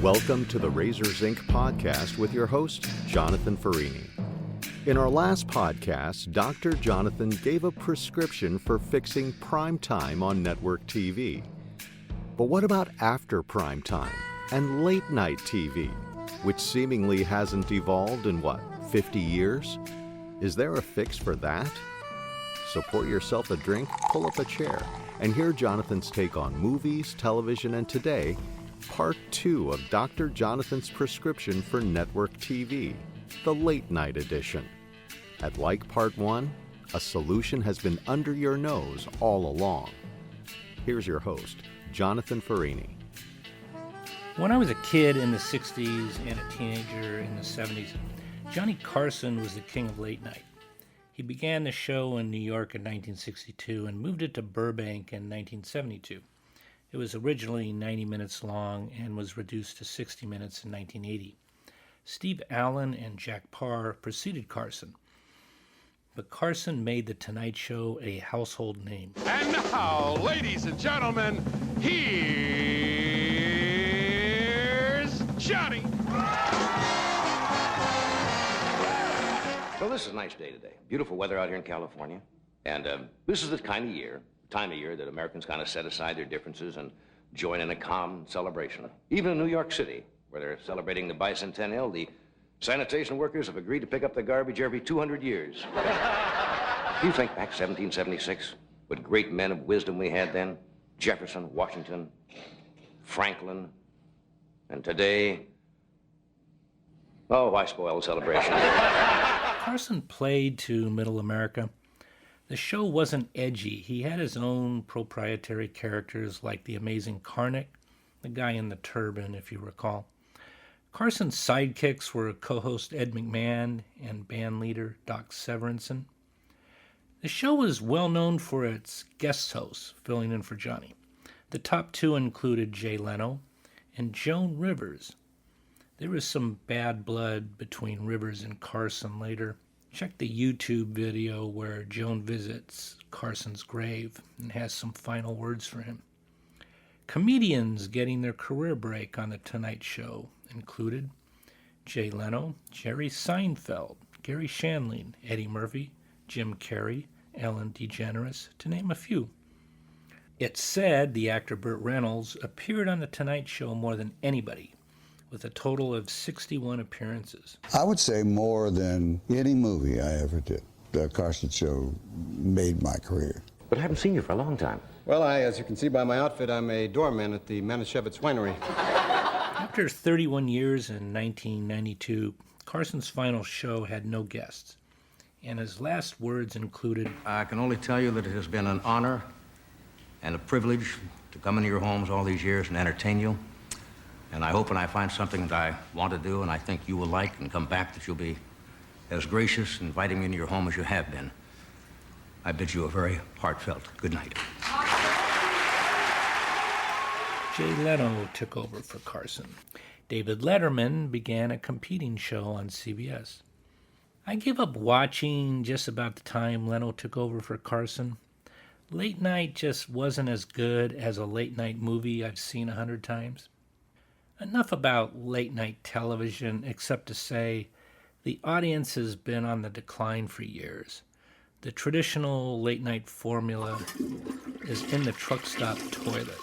Welcome to the Razors Inc. podcast with your host, Jonathan Farini. In our last podcast, Dr. Jonathan gave a prescription for fixing prime time on network TV. But what about after prime time and late night TV, which seemingly hasn't evolved in 50 years? Is there a fix for that? So pour yourself a drink, pull up a chair, and hear Jonathan's take on movies, television, and today, Part 2 of Dr. Jonathan's prescription for network TV, the late night edition. At like Part 1, a solution has been under your nose all along. Here's your host, Jonathan Farini. When I was a kid in the 60s and a teenager in the 70s, Johnny Carson was the king of late night. He began the show in New York in 1962 and moved it to Burbank in 1972. It was originally 90 minutes long and was reduced to 60 minutes in 1980. Steve Allen and Jack Parr preceded Carson, but Carson made The Tonight Show a household name. And now, ladies and gentlemen, here's Johnny. Well, this is a nice day today. Beautiful weather out here in California. And this is the time of year that Americans kind of set aside their differences and join in a calm celebration. Even in New York City, where they're celebrating the bicentennial, the sanitation workers have agreed to pick up the garbage every 200 years. You think back 1776, what great men of wisdom we had then? Jefferson, Washington, Franklin, and today, oh, why spoil the celebration? Carson played to middle America. The show wasn't edgy. He had his own proprietary characters like the amazing Karnak, the guy in the turban, if you recall. Carson's sidekicks were co-host Ed McMahon and band leader Doc Severinsen. The show was well known for its guest hosts filling in for Johnny. The top two included Jay Leno and Joan Rivers. There was some bad blood between Rivers and Carson later. Check the YouTube video where Joan visits Carson's grave and has some final words for him. Comedians getting their career break on The Tonight Show included Jay Leno, Jerry Seinfeld, Gary Shandling, Eddie Murphy, Jim Carrey, Ellen DeGeneres, to name a few. It's said the actor Burt Reynolds appeared on The Tonight Show more than anybody, with a total of 61 appearances. I would say more than any movie I ever did. The Carson Show made my career. But I haven't seen you for a long time. Well, as you can see by my outfit, I'm a doorman at the Manischewitz Winery. After 31 years in 1992, Carson's final show had no guests, and his last words included, I can only tell you that it has been an honor and a privilege to come into your homes all these years and entertain you. And I hope when I find something that I want to do and I think you will like and come back, that you'll be as gracious in inviting me into your home as you have been. I bid you a very heartfelt good night. Jay Leno took over for Carson. David Letterman began a competing show on CBS. I gave up watching just about the time Leno took over for Carson. Late night just wasn't as good as a late night movie I've seen 100 times. Enough about late night television, except to say the audience has been on the decline for years. The traditional late night formula is in the truck stop toilet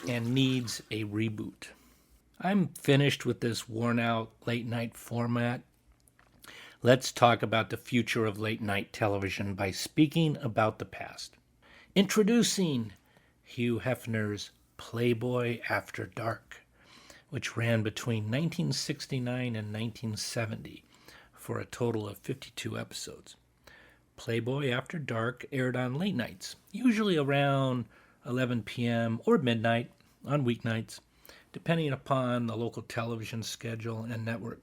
and needs a reboot. I'm finished with this worn out late night format. Let's talk about the future of late night television by speaking about the past. Introducing Hugh Hefner's Playboy After Dark, which ran between 1969 and 1970 for a total of 52 episodes. Playboy After Dark aired on late nights, usually around 11 p.m. or midnight on weeknights, depending upon the local television schedule and network.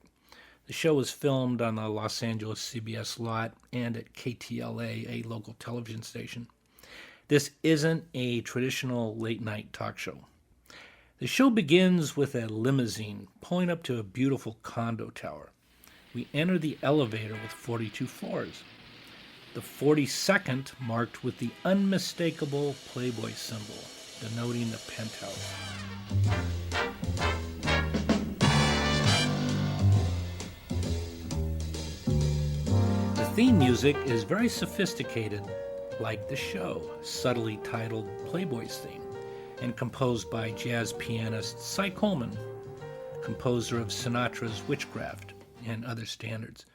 The show was filmed on the Los Angeles CBS lot and at KTLA, a local television station. This isn't a traditional late-night talk show. The show begins with a limousine pulling up to a beautiful condo tower. We enter the elevator with 42 floors. The 42nd marked with the unmistakable Playboy symbol, denoting the penthouse. theme music is very sophisticated, like the show, subtly titled Playboy's theme, and composed by jazz pianist Cy Coleman, composer of Sinatra's Witchcraft and other standards.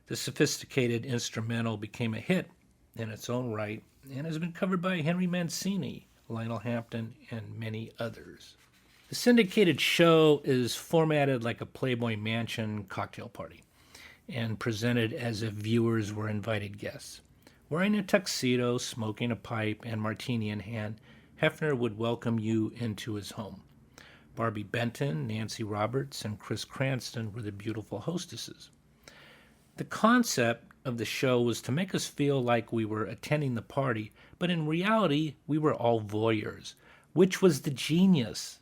The sophisticated instrumental became a hit in its own right and has been covered by Henry Mancini, Lionel Hampton, and many others. The syndicated show is formatted like a Playboy Mansion cocktail party and presented as if viewers were invited guests. Wearing a tuxedo, smoking a pipe, and martini in hand, Hefner would welcome you into his home. Barbie Benton, Nancy Roberts, and Chris Cranston were the beautiful hostesses. The concept of the show was to make us feel like we were attending the party, but in reality, we were all voyeurs, which was the genius.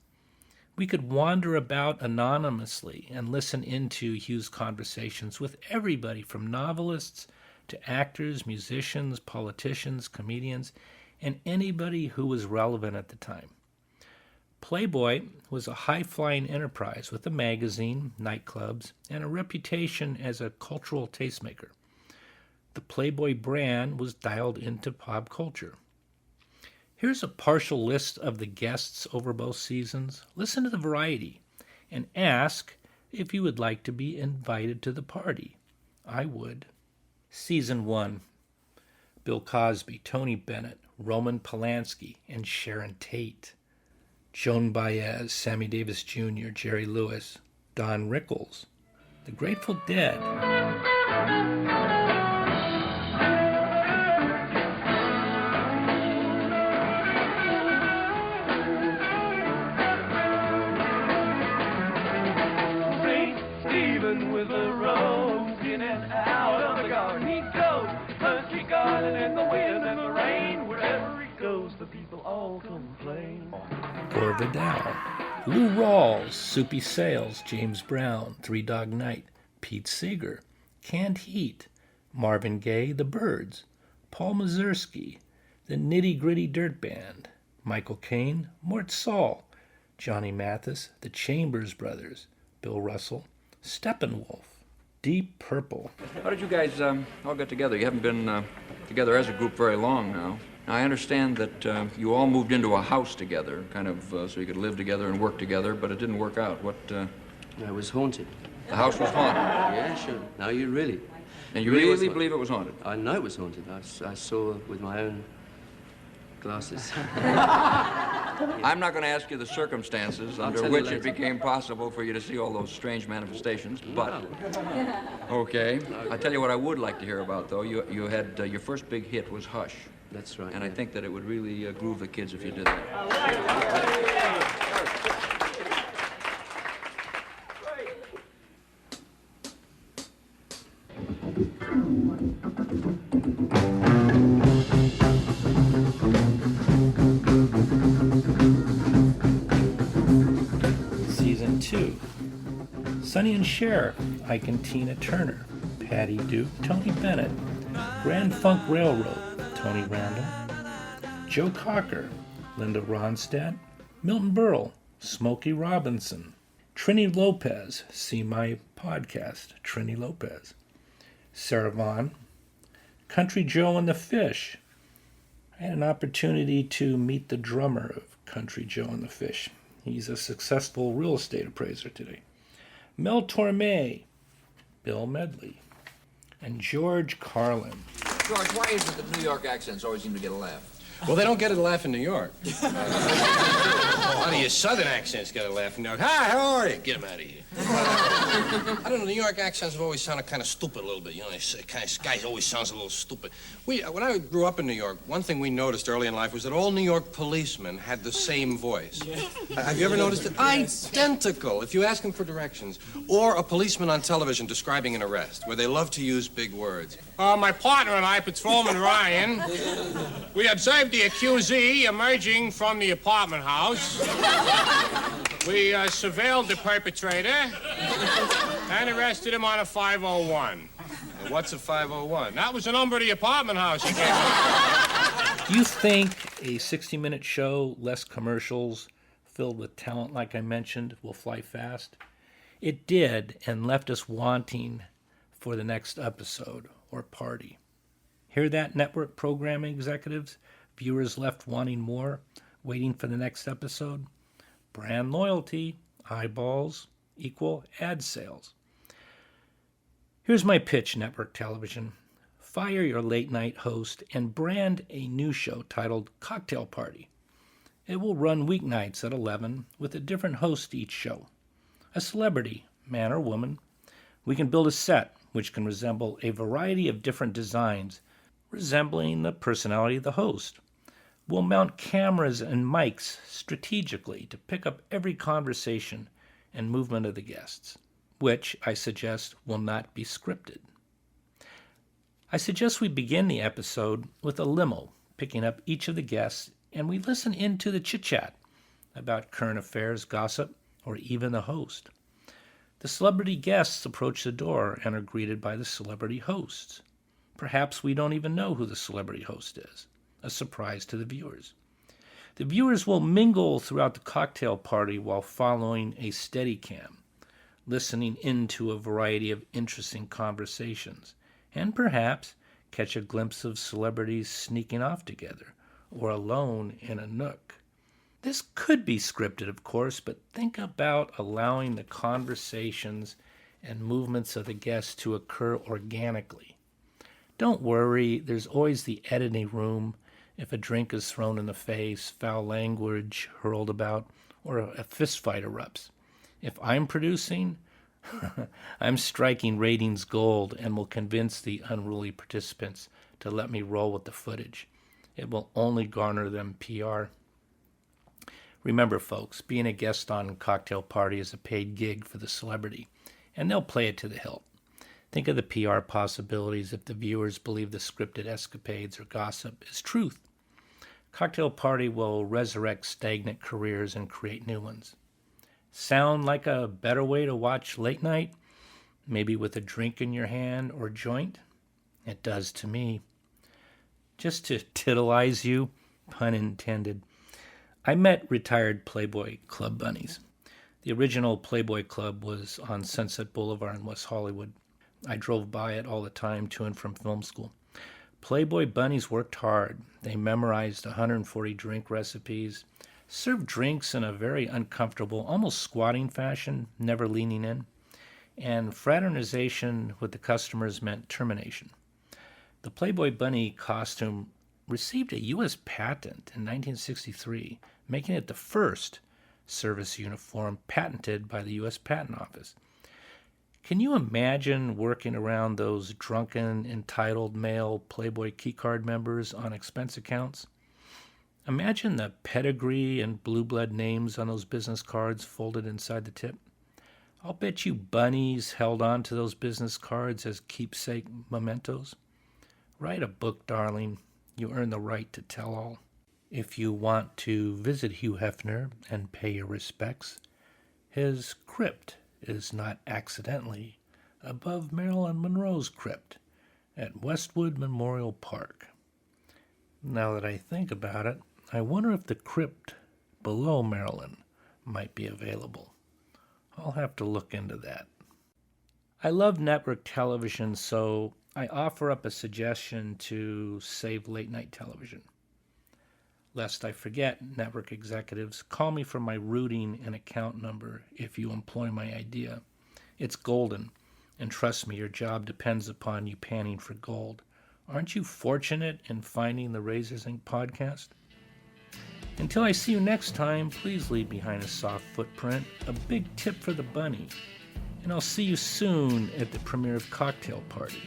We could wander about anonymously and listen into Hugh's conversations with everybody from novelists to actors, musicians, politicians, comedians, and anybody who was relevant at the time. Playboy was a high-flying enterprise with a magazine, nightclubs, and a reputation as a cultural tastemaker. The Playboy brand was dialed into pop culture. Here's a partial list of the guests over both seasons. Listen to the variety and ask if you would like to be invited to the party. I would. Season 1, Bill Cosby, Tony Bennett, Roman Polanski, and Sharon Tate. Joan Baez, Sammy Davis Jr., Jerry Lewis, Don Rickles, The Grateful Dead. With a rose in and out of the garden he goes, country garden and the wind and the rain, wherever he goes the people all complain. Gore Vidal, Lou Rawls, Soupy Sales, James Brown, Three Dog Night, Pete Seeger, Canned Heat, Marvin Gaye, The Byrds, Paul Mazursky, The Nitty Gritty Dirt Band, Michael Caine, Mort Saul, Johnny Mathis, The Chambers Brothers, Bill Russell, Steppenwolf, Deep Purple. How did you guys all get together? You haven't been together as a group very long now. I understand that you all moved into a house together, kind of so you could live together and work together, but it didn't work out. What? It was haunted. The house was haunted? Yeah, sure. No, you really. And you really believe it was haunted? I know it was haunted. I saw with my own glasses. I'm not going to ask you the circumstances under which it became possible for you to see all those strange manifestations, but... Okay. I'll tell you what I would like to hear about, though. You had, your first big hit was Hush. That's right. And I think that it would really groove the kids if you did that. Season 2, Sonny and Cher, Ike and Tina Turner, Patty Duke, Tony Bennett, Grand Funk Railroad, Tony Randall, Joe Cocker, Linda Ronstadt, Milton Berle, Smokey Robinson, Trini Lopez, see my podcast, Trini Lopez, Sarah Vaughan, Country Joe and the Fish. I had an opportunity to meet the drummer of Country Joe and the Fish. He's a successful real estate appraiser today. Mel Torme, Bill Medley, and George Carlin. George, why is it that New York accents always seem to get a laugh? Well, they don't get a laugh in New York. A lot of your southern accents get a laugh in New York. Hi, how are you? Get them out of here. I don't know, New York accents have always sounded kind of stupid a little bit. You know, this guy always sounds a little stupid. When I grew up in New York, one thing we noticed early in life was that all New York policemen had the same voice. Have you ever noticed it? Identical, if you ask them for directions. Or a policeman on television describing an arrest, where they love to use big words. My partner and I, Patrolman Ryan, we observed the accusee emerging from the apartment house. We surveilled the perpetrator and arrested him on a 501. And what's a 501? That was the number of the apartment house he came up. Do you think a 60-minute show, less commercials, filled with talent like I mentioned, will fly fast? It did, and left us wanting for the next episode or party. Hear that, network programming executives? Viewers left wanting more, waiting for the next episode? Brand loyalty, eyeballs, equal ad sales. Here's my pitch, network television. Fire your late-night host and brand a new show titled Cocktail Party. It will run weeknights at 11 with a different host each show. A celebrity, man or woman. We can build a set which can resemble a variety of different designs, resembling the personality of the host. We'll mount cameras and mics strategically to pick up every conversation and movement of the guests, which, I suggest, will not be scripted. I suggest we begin the episode with a limo, picking up each of the guests, and we listen into the chit-chat about current affairs, gossip, or even the host. The celebrity guests approach the door and are greeted by the celebrity hosts. Perhaps we don't even know who the celebrity host is, a surprise to the viewers. The viewers will mingle throughout the cocktail party while following a Steadicam, listening into a variety of interesting conversations, and perhaps catch a glimpse of celebrities sneaking off together or alone in a nook. This could be scripted, of course, but think about allowing the conversations and movements of the guests to occur organically. Don't worry, there's always the editing room if a drink is thrown in the face, foul language hurled about, or a fist fight erupts. If I'm producing, I'm striking ratings gold and will convince the unruly participants to let me roll with the footage. It will only garner them PR. Remember, folks, being a guest on Cocktail Party is a paid gig for the celebrity, and they'll play it to the hilt. Think of the PR possibilities if the viewers believe the scripted escapades or gossip is truth. Cocktail Party will resurrect stagnant careers and create new ones. Sound like a better way to watch late night? Maybe with a drink in your hand or joint? It does to me. Just to titilize you, pun intended, I met retired Playboy Club bunnies. The original Playboy Club was on Sunset Boulevard in West Hollywood. I drove by it all the time to and from film school. Playboy bunnies worked hard. They memorized 140 drink recipes, served drinks in a very uncomfortable, almost squatting fashion, never leaning in, and fraternization with the customers meant termination. The Playboy bunny costume received a U.S. patent in 1963, making it the first service uniform patented by the U.S. Patent Office. Can you imagine working around those drunken, entitled male Playboy keycard members on expense accounts? Imagine the pedigree and blue blood names on those business cards folded inside the tip. I'll bet you bunnies held on to those business cards as keepsake mementos. Write a book, darling. You earn the right to tell all. If you want to visit Hugh Hefner and pay your respects, his crypt is not accidentally above Marilyn Monroe's crypt at Westwood Memorial Park. Now that I think about it, I wonder if the crypt below Marilyn might be available. I'll have to look into that. I love network television, so I offer up a suggestion to save late-night television. Lest I forget, network executives, call me for my routing and account number if you employ my idea. It's golden, and trust me, your job depends upon you panning for gold. Aren't you fortunate in finding the Razors Inc. podcast? Until I see you next time, please leave behind a soft footprint, a big tip for the bunny, and I'll see you soon at the premiere of Cocktail Party.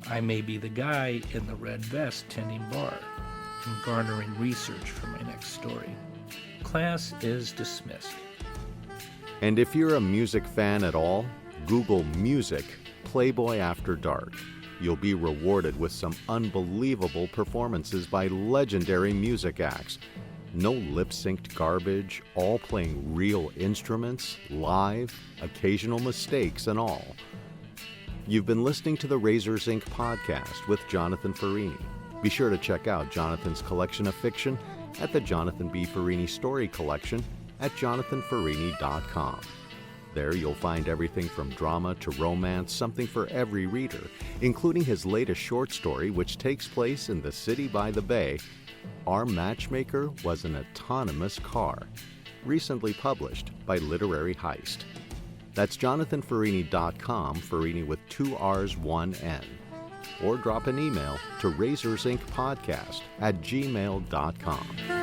I may be the guy in the red vest tending bar and garnering research for my next story. Class is dismissed. And if you're a music fan at all, Google Music Playboy After Dark. You'll be rewarded with some unbelievable performances by legendary music acts. No lip-synced garbage, all playing real instruments, live, occasional mistakes and all. You've been listening to the Razors Inc. podcast with Jonathan Farini. Be sure to check out Jonathan's collection of fiction at the Jonathan B. Farini Story Collection at jonathanfarini.com. There you'll find everything from drama to romance, something for every reader, including his latest short story, which takes place in the city by the bay, Our Matchmaker Was an Autonomous Car, recently published by Literary Heist. That's JonathanFarini.com, Farini with 2 R's, 1 N. Or drop an email to razorsincpodcast@gmail.com.